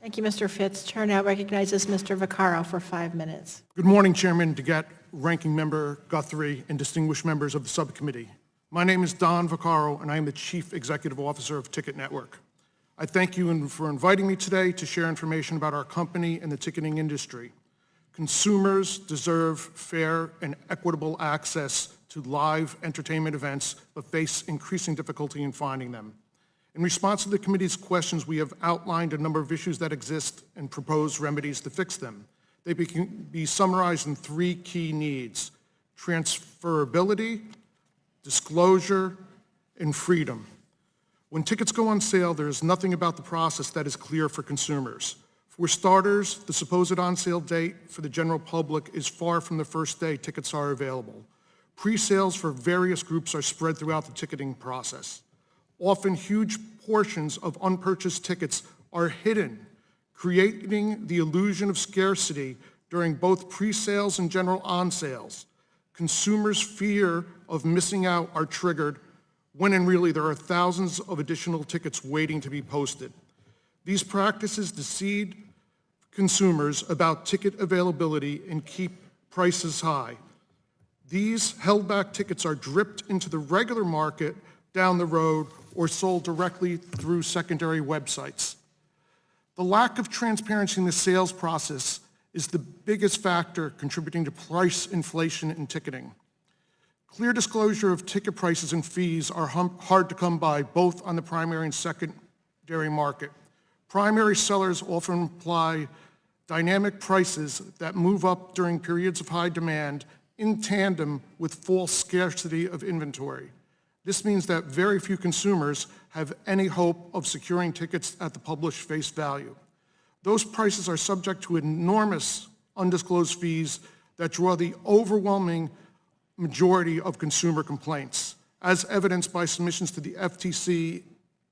Thank you, Mr. Fitz. Chair now recognizes Mr. Vaccaro for 5 minutes. Good morning, Chairman DeGette, Ranking Member Guthrie, and distinguished members of the subcommittee. My name is Don Vaccaro, and I am the Chief Executive Officer of TicketNetwork. I thank you for inviting me today to share information about our company and the ticketing industry. Consumers deserve fair and equitable access to live entertainment events, but face increasing difficulty in finding them. In response to the committee's questions, we have outlined a number of issues that exist and proposed remedies to fix them. They can be summarized in 3 key needs: transferability, disclosure, and freedom. When tickets go on sale, there is nothing about the process that is clear for consumers. For starters, the supposed on-sale date for the general public is far from the first day tickets are available. Pre-sales for various groups are spread throughout the ticketing process. Often, huge portions of unpurchased tickets are hidden, creating the illusion of scarcity during both pre-sales and general on-sales. Consumers' fear of missing out are triggered when in really there are thousands of additional tickets waiting to be posted. These practices deceive consumers about ticket availability and keep prices high. These held-back tickets are dripped into the regular market down the road or sold directly through secondary websites. The lack of transparency in the sales process is the biggest factor contributing to price inflation in ticketing. Clear disclosure of ticket prices and fees are hard to come by, both on the primary and secondary market. Primary sellers often apply dynamic prices that move up during periods of high demand in tandem with false scarcity of inventory. This means that very few consumers have any hope of securing tickets at the published face value. Those prices are subject to enormous undisclosed fees that draw the overwhelming majority of consumer complaints, as evidenced by submissions to the FTC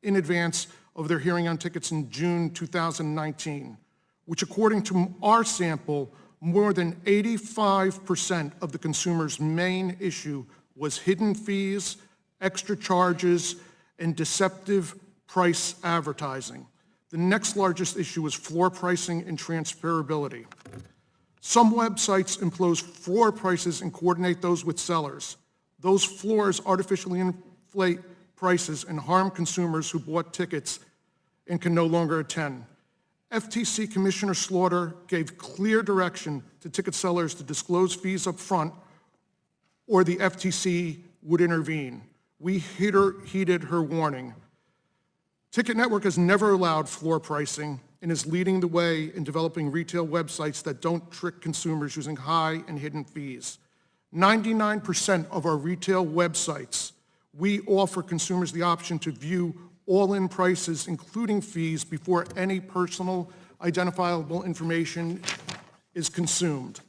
in advance of their hearing on tickets in June 2019, which according to our sample, more than 85% of the consumer's main issue was hidden fees, extra charges, and deceptive price advertising. The next largest issue is floor pricing and transferability. Some websites impose floor prices and coordinate those with sellers. Those floors artificially inflate prices and harm consumers who bought tickets and can no longer attend. FTC Commissioner Slaughter gave clear direction to ticket sellers to disclose fees up front, or the FTC would intervene. We heeded her warning. TicketNetwork has never allowed floor pricing and is leading the way in developing retail websites that don't trick consumers using high and hidden fees. 99% of our retail websites, we offer consumers the option to view all-in prices, including fees, before any personal identifiable information is consumed.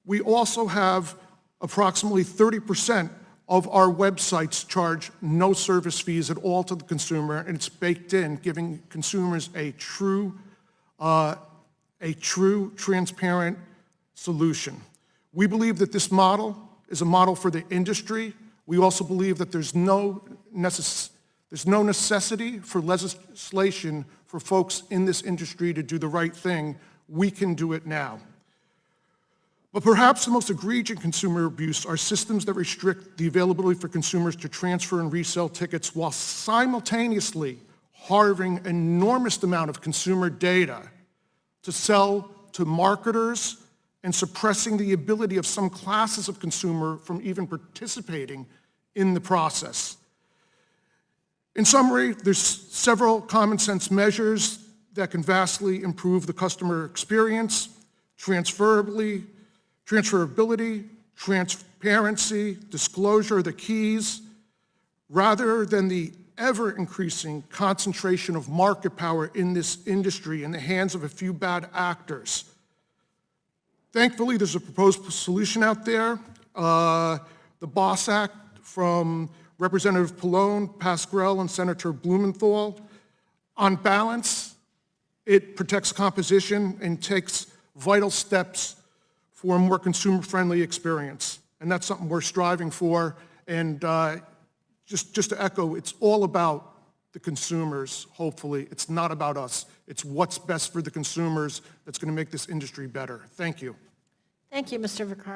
We also have approximately 30% of our websites charge no service fees at all to the consumer, and it's baked in, giving consumers a true, transparent solution. We believe that this model is a model for the industry. We also believe that there's no necessity for legislation for folks in this industry to do the right thing. We can do it now. But perhaps the most egregious consumer abuse are systems that restrict the availability for consumers to transfer and resell tickets while simultaneously harvesting an enormous amount of consumer data to sell to marketers and suppressing the ability of some classes of consumer from even participating in the process. In summary, there's several common sense measures that can vastly improve the customer experience: transferability, transparency, disclosure are the keys, rather than the ever-increasing concentration of market power in this industry in the hands of a few bad actors. Thankfully, there's a proposed solution out there, the BOSS Act from Representative Pallone, Pascrell, and Senator Blumenthal. On balance, it protects composition and takes vital steps for a more consumer-friendly experience. And that's something we're striving for. And just to echo, it's all about the consumers, hopefully. It's not about us. It's what's best for the consumers that's going to make this industry better. Thank you. Thank you, Mr. Vaccaro.